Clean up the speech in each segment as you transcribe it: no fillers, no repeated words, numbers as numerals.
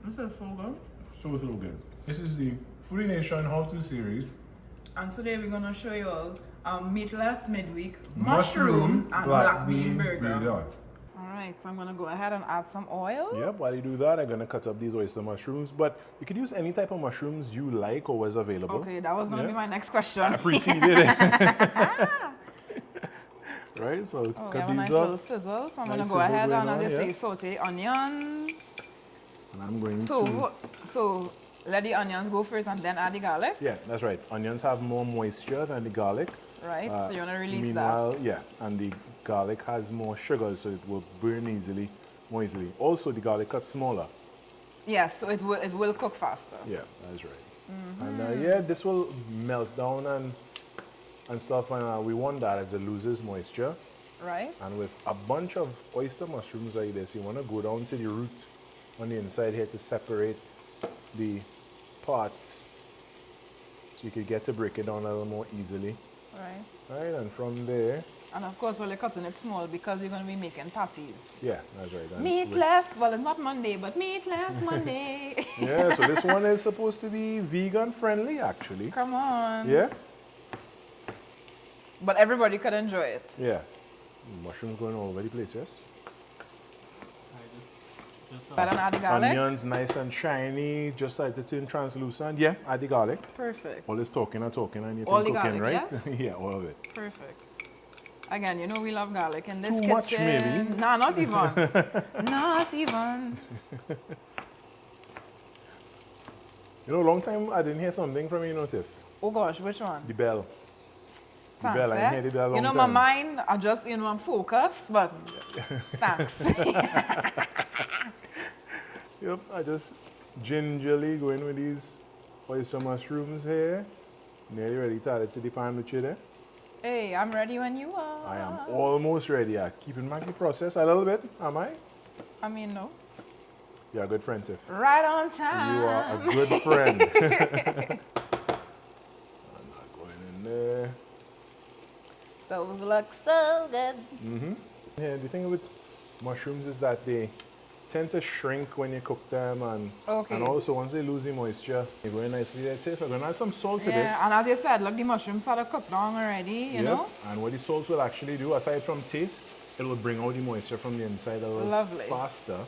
This is so good. So good. This is the Foodie Nation How-To series. And today we're gonna show you all meatless midweek mushroom and black bean burger. Alright, so I'm gonna go ahead and add some oil. Yep, while you do that, I'm gonna cut up these oyster mushrooms, but you could use any type of mushrooms you like or was available. Okay, that was gonna be my next question. I preceded it. Right, so cut these nice up. little sizzle. So I'm Nice gonna go ahead sizzle and, as going they on, say, saute onions. And I'm going to... So let the onions go first and then add the garlic? Yeah, that's right. Onions have more moisture than the garlic. Right, so you wanna release meanwhile, that. yeah, and the garlic has more sugar, so it will burn more easily. Also, the garlic cuts smaller. Yes, so it will cook faster. Yeah, that's right. And yeah, this will melt down and stuff, and we want that as it loses moisture. Right. And with a bunch of oyster mushrooms like this, you want to go down to the root on the inside here to separate the parts, so you could get to break it down a little more easily. Right. Right, and from there. And of course, you're cutting it small because you're going to be making patties. Yeah, that's right. And Meatless, well, it's not Monday, but meatless Monday. yeah, so this one is supposed to be vegan friendly, actually. Come on. Yeah? But everybody could enjoy it. Yeah. Mushrooms going all over the place, yes? Better than add the garlic? Onions nice and shiny, just like to turn translucent. Yeah, add the garlic. Perfect. All this talking and you All think the cooking, garlic, right? yes? Yeah, all of it. Perfect. Again, you know we love garlic in this Too kitchen. much, maybe? Nah, not even. Not even. You know, a long time I didn't hear something from you, Tiff. Oh gosh, which one? The bell. The Thanks, bell, I didn't hear the bell a long You know, time. my mind, I just, I'm focused, but thanks. Yep, I just gingerly go in with these oyster mushrooms here. Nearly ready to add it to the pan with you there. Hey, I'm ready when you are. I am almost ready. I keeping back the process a little bit, am I? I mean, no. You're a good friend, Tiff. Right on time. You are a good friend. I'm not going in there. Those look so good. Yeah, the thing with mushrooms is that they tend to shrink when you cook them, and also once they lose the moisture, they're going nicely there, Tiff. I'm going to add some salt to this. Yeah, and as you said, look, the mushrooms started cooked down already, you know? And what the salt will actually do, aside from taste, it will bring out the moisture from the inside a little faster.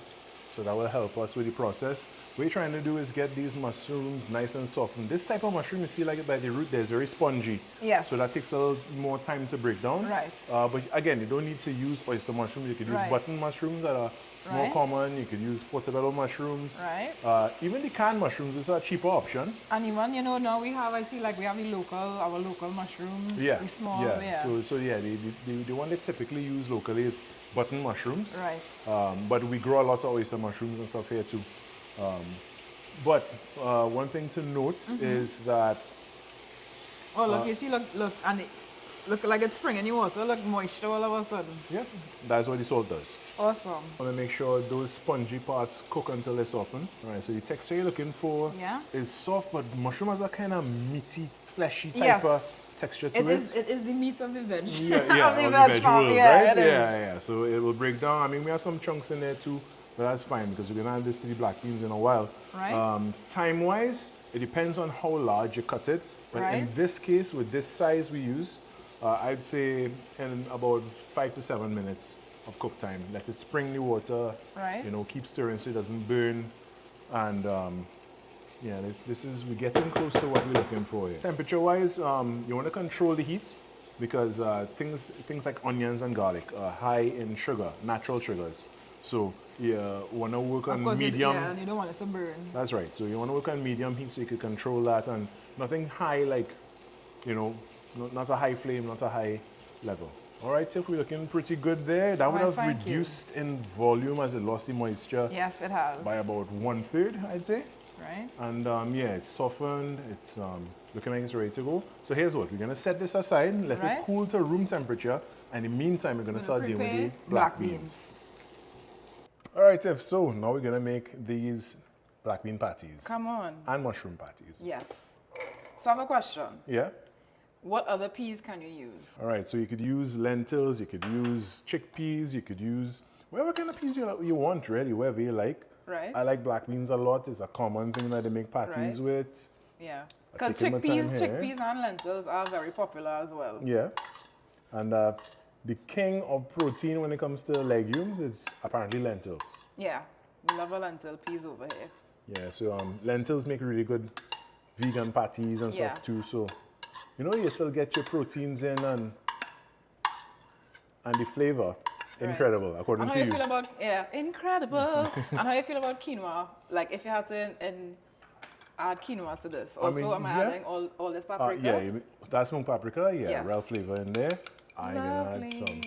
So that will help us with the process. What we're trying to do is get these mushrooms nice and soft. And this type of mushroom, you see like by the root there, is very spongy. Yes. So that takes a little more time to break down. Right. But again, you don't need to use oyster mushrooms. You could use button mushrooms that are more common. You could use portobello mushrooms. Right. Even the canned mushrooms is a cheaper option. And even, now we have, we have our local mushrooms. Yeah. The small, So yeah, the one they typically use locally is button mushrooms. Right. But we grow a lot of oyster mushrooms and stuff here too. But one thing to note is that... Oh, look, you see, look, and it look like it's springing in water, look moisture all of a sudden. Yeah, that's what the salt does. Awesome. I want to make sure those spongy parts cook until they soften. All right, so the texture you're looking for is soft, but mushroom has a kind of meaty, fleshy type of texture to it. It is the meat of the veg. Yeah, of the of veg the veg farm. world, Yeah, right? Yeah. So it will break down. I mean, we have some chunks in there too, but that's fine because we're going to add this to the black beans in a while. Right. Time-wise, it depends on how large you cut it. But in this case, with this size we use, I'd say in about 5 to 7 minutes of cook time. Let it spring the water, keep stirring so it doesn't burn. And yeah, we're getting close to what we're looking for here. Temperature-wise, you want to control the heat because things like onions and garlic are high in sugar, natural sugars. So you want to work on medium. Yeah, and you don't want it to burn. That's right. So you want to work on medium heat so you can control that, and nothing high like, not a high flame, not a high level. All right, Tiff, we're looking pretty good there. That would have reduced in volume as it lost the moisture. Yes, it has. By about 1/3, I'd say. Right. And yeah, it's softened. It's looking like it's ready to go. So here's what. We're going to set this aside and let it cool to room temperature. And in the meantime, we're going to start dealing with the black beans. All right, Tiff, so now we're going to make these black bean patties. Come on. And mushroom patties. Yes. So I have a question. Yeah? What other peas can you use? All right, so you could use lentils, you could use chickpeas, you could use whatever kind of peas you want, really, whatever you like. Right. I like black beans a lot. It's a common thing that they make patties with. Yeah. Because Taking my time chickpeas and lentils are very popular as well. Yeah. And the king of protein when it comes to legumes is apparently lentils. Yeah. We love a lentil peas over here. Yeah, so lentils make really good vegan patties and stuff too. So, you know, you still get your proteins in and the flavor. Right. Incredible, according to you. And how you feel about, incredible. And how you feel about quinoa? Like if you had to add quinoa to this. Also, am I adding all this paprika? Yeah, that's smoked paprika. Yeah, Yes. real flavor in there. I'm gonna add some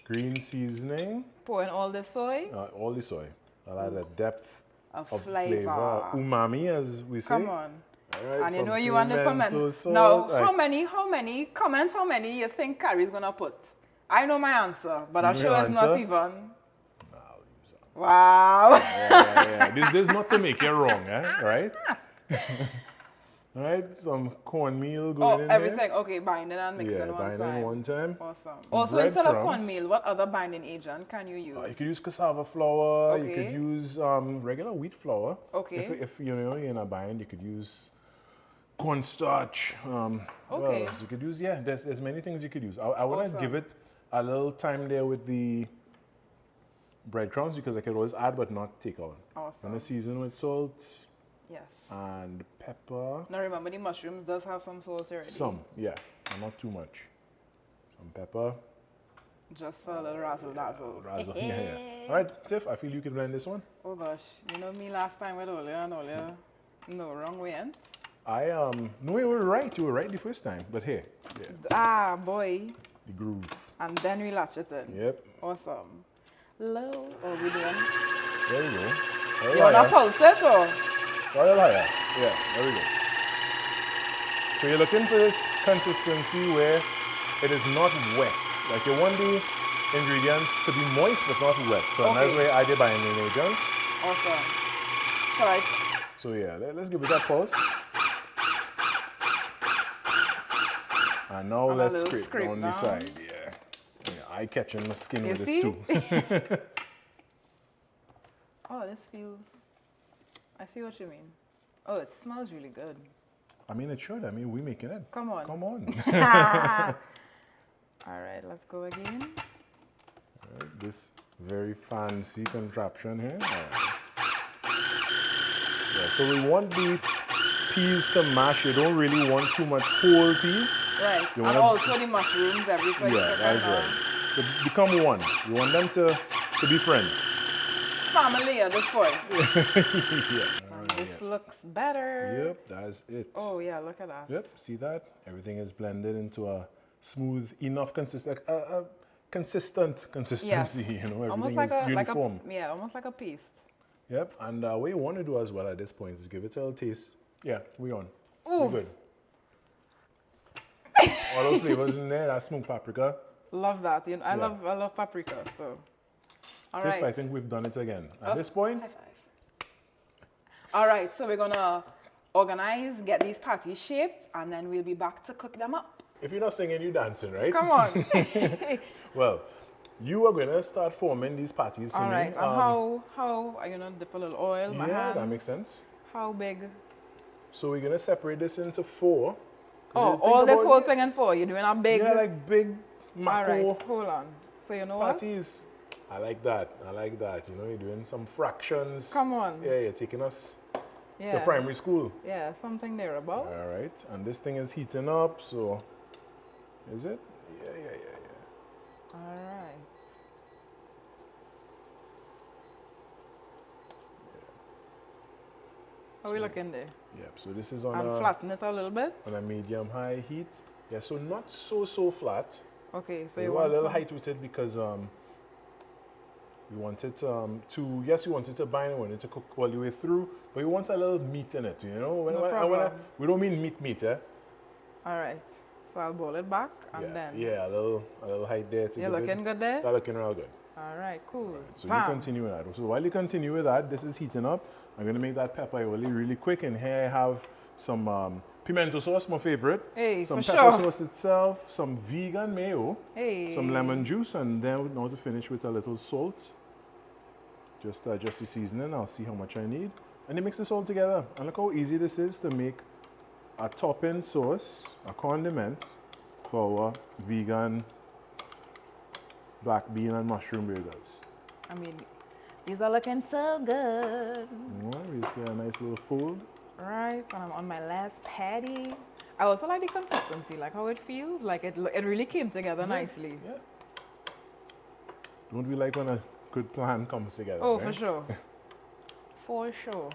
green seasoning. Pour in all the soy. All the soy. I'll add a depth of flavor. Umami, as we say. Come on. All right, And you know you want this comment. Now, how many, comment how many you think Khary's gonna put? I know my answer, but I'm sure it's not even. I'll use that. Wow. Yeah. This is not to make you wrong, right? All right, some cornmeal going in everything. there. Okay, binding and mixing one time. Awesome. Also, instead of cornmeal, what other binding agent can you use? You could use cassava flour. Okay. You could use regular wheat flour. Okay. If you know you're in a bind, you could use cornstarch. Okay. You could use there's many things you could use. I want to give it a little time there with the breadcrumbs because I could always add but not take out. Awesome. And season with salt. Yes. And pepper. Now remember, the mushrooms does have some salt already. Some, yeah, and not too much. Some pepper. Just for a little razzle dazzle. Yeah. All right, Tiff, I feel you can blend this one. Oh gosh, you know me last time with Olia and Olia. No, wrong way, eh? No, you were right. You were right the first time, but here. Yeah. Ah, boy. The groove. And then we latch it in. Yep. Awesome. Low. Oh, we doing? There you go. You want to pulse it or? Royal higher. Yeah, there we go. So you're looking for this consistency where it is not wet. Like you want the ingredients to be moist but not wet. So that's where you add your binding agents. Awesome. Shall I? So yeah, let's give it a pulse. And now let's scrape on the side. Yeah, eye-catching the skin with this too. Oh, this feels... I see what you mean. Oh, it smells really good. I mean, it should. I mean, we're making it. Come on. Come on. All right, let's go again. All right, this very fancy contraption here. Yeah, so we want the peas to mash. You don't really want too much whole peas. Right, and also the mushrooms, everything. Yeah, that's right. To become one. You want them to be friends. Family at this point. Yeah. This looks better. Yep, that's it. Oh yeah, look at that. Yep, see that? Everything is blended into a smooth, enough consistent consistency. Yes. You know, everything almost is uniform. Almost like a paste. Yep, and what you want to do as well at this point is give it a little taste. Yeah, we on. Ooh. We're good. All those flavors in there. That smoked paprika. Love that. You know, I love paprika. So, all Tiff, right. I think we've done it again. At this point. High five. All right, so we're gonna organize, get these patties shaped, and then we'll be back to cook them up. If you're not singing, you're dancing, right? Come on. Well, you are gonna start forming these patties. All right. And how are you gonna dip a little oil? My hands? That makes sense. How big? So we're gonna separate this into 4. Oh, all this whole thing in 4. You're doing a big. Yeah, like big macro. All right, hold on. So you know patties. I like that. You know, you're doing some fractions. Come on. Yeah, you're taking us to primary school. Yeah, something thereabout. All right, and this thing is heating up, so is it? Yeah. All right. How are we looking there? Yep, so this is on and flatten it a little bit. On a medium-high heat. Yeah, so not so flat. Okay, so you want a little height with it because you want it you want it to bind, you want it to cook all the way through, but you want a little meat in it, you know? No problem. We don't mean meat, eh? All right, so I'll boil it back and then. Yeah, a little height there. You're looking good there? That's looking real good. All right, cool. Right, so you continue with that. So while you continue with that, this is heating up. I'm going to make that pepper really quick, and here I have some pimento sauce, my favorite. Hey, some for pepper sure. sauce itself, some vegan mayo, hey. some lemon juice, and then now to finish with a little salt. Just adjust the seasoning. I'll see how much I need. And you mix this all together. And look how easy this is to make a topping sauce, a condiment for our vegan black bean and mushroom burgers. I mean, these are looking so good. We just get a nice little fold. Right, and I'm on my last patty. I also like the consistency, like how it feels. Like it really came together nicely. Yeah. Don't we like when a good plan comes together? Oh, right? for sure. For sure.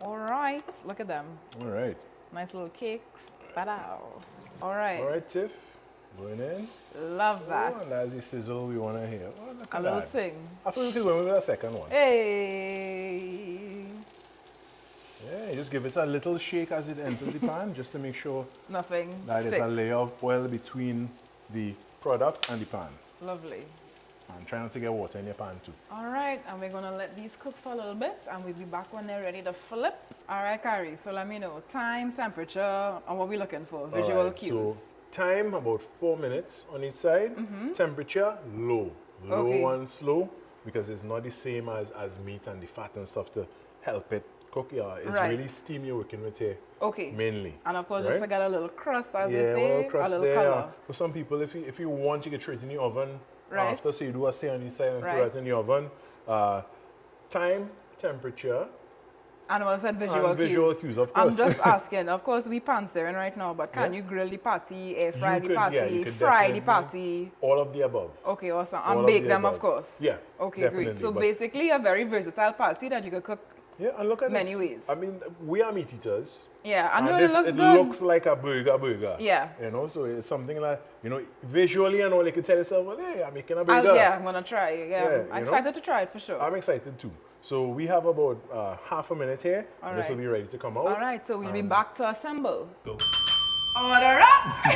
All right, look at them. All right. Nice little cakes. Ba-dow. All right. All right, Tiff. Going in. Love that. Oh, and as the sizzle we want to hear. Oh, look A at little that. sing. I thought we could go with a second one. Hey. Yeah, just give it a little shake as it enters the pan, just to make sure Nothing that sticks. there's a layer of oil between the product and the pan. Lovely. And try not to get water in your pan too. All right, and we're gonna let these cook for a little bit, and we'll be back when they're ready to flip. All right, Khary, so let me know time, temperature, and what we're looking for, visual Alright, cues. So time about 4 minutes on each side. Temperature low, Okay. low and slow, because it's not the same as meat and the fat and stuff to help it cook. Yeah, it's Right. really steam you're working with here Okay. mainly. And of course, just to right? get a little crust, as Yeah, they say, a little crust little there. color. For some people, if you want, you can throw it in the oven Right. after, so you do a say on the side and throw Right. it in the oven. Time, temperature, And I said visual and cues. visual cues, of I'm course. just asking. Of course, we pan searing right now, but can Yeah. you grill the patty, air fry You the could- yeah, patty, you could fry the definitely- patty? All of the above. Okay, awesome. All And of bake the them, of above. course. Yeah, Okay, definitely, great. So but- basically, a very versatile patty that you could cook. Yeah, and look at Many this. ways. I mean, we are meat eaters. Yeah, I And know it this, looks it good. looks like a burger. Yeah. You know, so it's something like, you know, visually and all, you can tell yourself, well, hey, I'm making a burger. Yeah, I'm gonna try it. Yeah, Yeah, I'm you know? excited to try it for sure. I'm excited too. So we have about half a minute here. All This will right. be ready to come out. All right, so we'll be back to assemble. Go. Order up!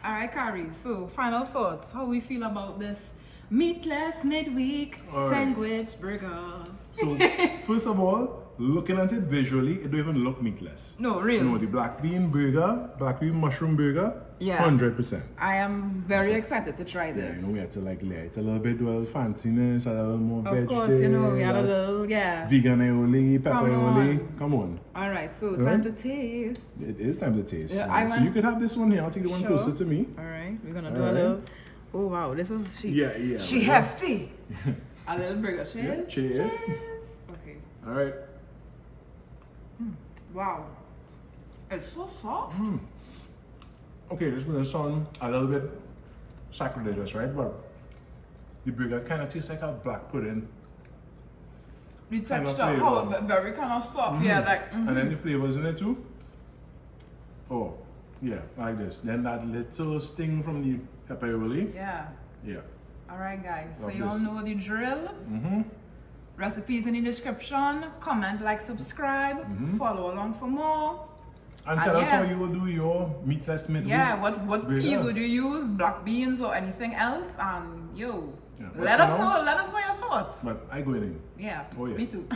All right, Khary, so final thoughts. How we feel about this meatless midweek All right. sandwich burger? So, first of all, looking at it visually, it don't even look meatless. No, really? No, the black bean burger, black bean mushroom burger, Yeah. 100%. I am very excited to try Yeah, this. you know, we had to like layer it a little bit, do a little fanciness, a little more veg. Of course, you know, we had a there, little, yeah. vegan aioli, pepper Come aioli. on. Come on. All right, so Right? time to taste. It is time to taste. Yeah, Alright, I so want- you could have this one here. I'll take the one Sure. closer to me. All right, we're gonna All do a right. little. Oh wow, this is she. Yeah. She hefty. A little burger. Cheers. Yeah, cheers. Okay. All right. Wow. It's so soft. Okay, this is going to sound a little bit sacrilegious, right? But the burger kind of tastes like a black pudding. The Kind of texture, flavor. how very kind of soft. Yeah, like. And then the flavors in it too. Oh, yeah, like this. Then that little sting from the pepper aioli. Yeah. Yeah. All right, guys. So Love you all this. know the drill. Recipes in the description. Comment, like, subscribe. Follow along for more. And tell us yeah. how you will do your meatless midweek. Yeah, what burger. peas would you use? Black beans or anything else? And yo, Yeah, but let for us now- know. Let us know your thoughts. But I go in. Yeah, Oh, yeah. me too.